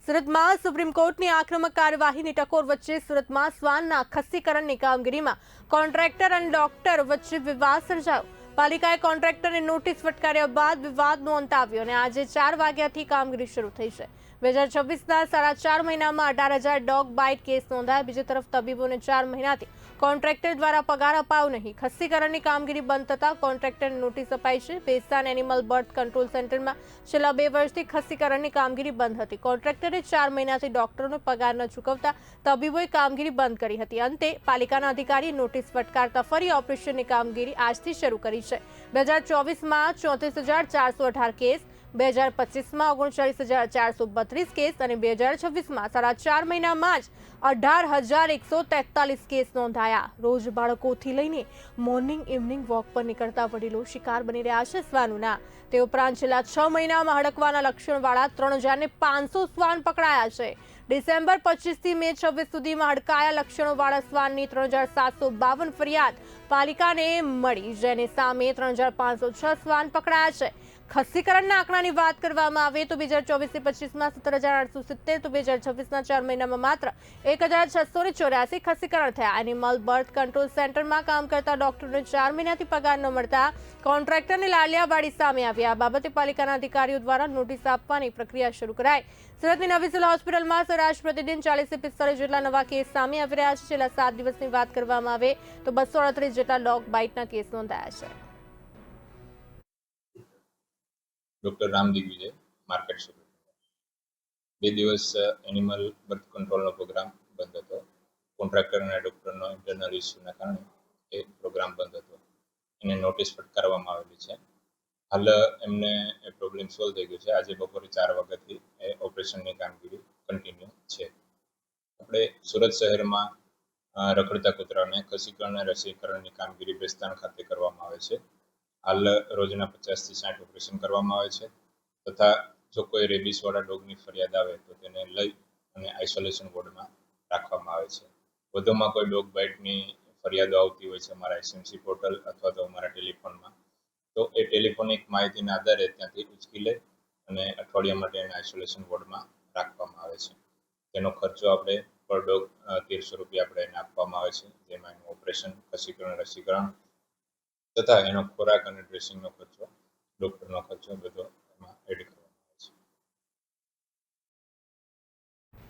સુરતમાં સુપ્રીમ કોર્ટની આક્રમક કાર્યવાહીની ટકોર વચ્ચે સુરતમાં શ્વાનના ખસીકરણની કામગીરીમાં કોન્ટ્રાક્ટર અને ડોક્ટર વચ્ચે વિવાદ સર્જાયો. પાલિકાએ કોન્ટ્રાક્ટરને નોટિસ ફટકાર્યા બાદ વિવાદનો અંત આવ્યો અને આજે 4 વાગ્યાથી કામગીરી શરૂ થઈ છે. 2024ના 4.5 મહિનામાં 18,000 ડોગ બાઇટ કેસ નોંધાયા. બીજી તરફ તબીબોને 4 મહિનાથી કોન્ટ્રાક્ટર દ્વારા પગાર અપાયો નહીં. ખસીકરણની કામગીરી બંધ થતાં કોન્ટ્રાક્ટરને નોટિસ અપાઈ છે. ભેસ્તાન એનિમલ બર્થ કંટ્રોલ સેન્ટરમાં છેલ્લા 2 વર્ષથી ખસીકરણની કામગીરી બંધ હતી. કોન્ટ્રાક્ટરે 4 મહિનાથી ડોક્ટરોને પગાર ન ચૂકવતા તબીબોએ કામગીરી બંધ કરી હતી. અંતે પાલિકાના અધિકારીએ નોટિસ ફટકારતા ફરી ઓપરેશનની કામગીરી આજથી શરૂ કરી છે. 2024માં 34,418 કેસ, 2025માં 39,432 કેસ અને 2026માં 4.5 મહિનામાં જ 18,143 કેસ નોંધાયા. રોજ બાળકોથી લઈને મોર્નિંગ ઇવનિંગ વોક પર નીકળતા વડીલો શિકાર બની રહ્યા છે શ્વાનોના. તે ઉપરાંત છેલ્લા 6 મહિનામાં હડકવાના લક્ષણવાળા 3,500 શ્વાન પકડાયા છે. ડિસેમ્બર 25થી મે 26 સુધીમાં હડકાયા લક્ષણોવાળા શ્વાનની 3,752 ફરિયાદ પાલિકાને મળી, જેની સામે 3,506 શ્વાન પકડાયા છે. ખસીકરણના આંકડાની વાત કરવામાં આવે તો 2024-25માં 17,870 તો 2026ના 4 મહિનામાં માત્ર 1,684 ખસીકરણ થયા. એનિમલ બર્થ કંટ્રોલ સેન્ટરમાં કામ કરતા ડોક્ટરોને 4 મહિનાથી પગાર ન મળતા કોન્ટ્રાક્ટરની લાલિયાવાડી સામે આવી. આ બાબતે પાલિકાના અધિકારીઓ દ્વારા નોટિસ આપવાની પ્રક્રિયા શરૂ કરાઈ. સુરતની નવી સિવિલ હોસ્પિટલમાં સરેરાશ પ્રતિદિન 40-45 જેટલા નવા કેસ સામે આવી રહ્યા છે. છેલ્લા 7 દિવસની વાત કરવામાં આવે તો 238 જેટલા ડોગ બાઇટના કેસ નોંધાયા છે. Doctor Ram Digvijay, market Surat. 2 દિવસ એનિમલ બર્થ કંટ્રોલનો પ્રોગ્રામ બંધ હતો. કોન્ટ્રાક્ટર અને ડૉક્ટરનો ઇન્ટરનલ ઇસ્યુના કારણે એ પ્રોગ્રામ બંધ હતો. એને નોટિસ ફટકારવામાં આવેલી છે. હાલ એમને એ પ્રોબ્લેમ સોલ્વ થઈ ગયો છે. આજે બપોરે 4 વાગ્યાથી એ ઓપરેશનની કામગીરી કન્ટિન્યુ છે. આપણે સુરત શહેરમાં રખડતા કૂતરાઓને ખસીકરણ અને રસીકરણની કામગીરી ભેસ્તાન ખાતે કરવામાં આવે છે. હાલ રોજના 50થી 60 ઓપરેશન કરવામાં આવે છે તથા જો કોઈ રેબિસવાળા ડોગની ફરિયાદ આવે તો તેને લઈ અને આઇસોલેશન વોર્ડમાં રાખવામાં આવે છે. વધુમાં કોઈ ડોગ બાઇટની ફરિયાદો આવતી હોય છે અમારા એસએમસી પોર્ટલ અથવા તો અમારા ટેલિફોનમાં, તો એ ટેલિફોનિક માહિતીના આધારે ત્યાંથી ઉચકી લે અને અઠવાડિયા માટે એને આઇસોલેશન વોર્ડમાં રાખવામાં આવે છે. તેનો ખર્ચો આપણે પર ડોગ 1300 રૂપિયા આપણે એને આપવામાં આવે છે, જેમાં એનું ઓપરેશન, ખસીકરણ, રસીકરણ તથા એનો ખોરાક અને ડ્રેસિંગનો ખર્ચો, ડૉક્ટરનો ખર્ચો બધો એમાં એડ કરવામાં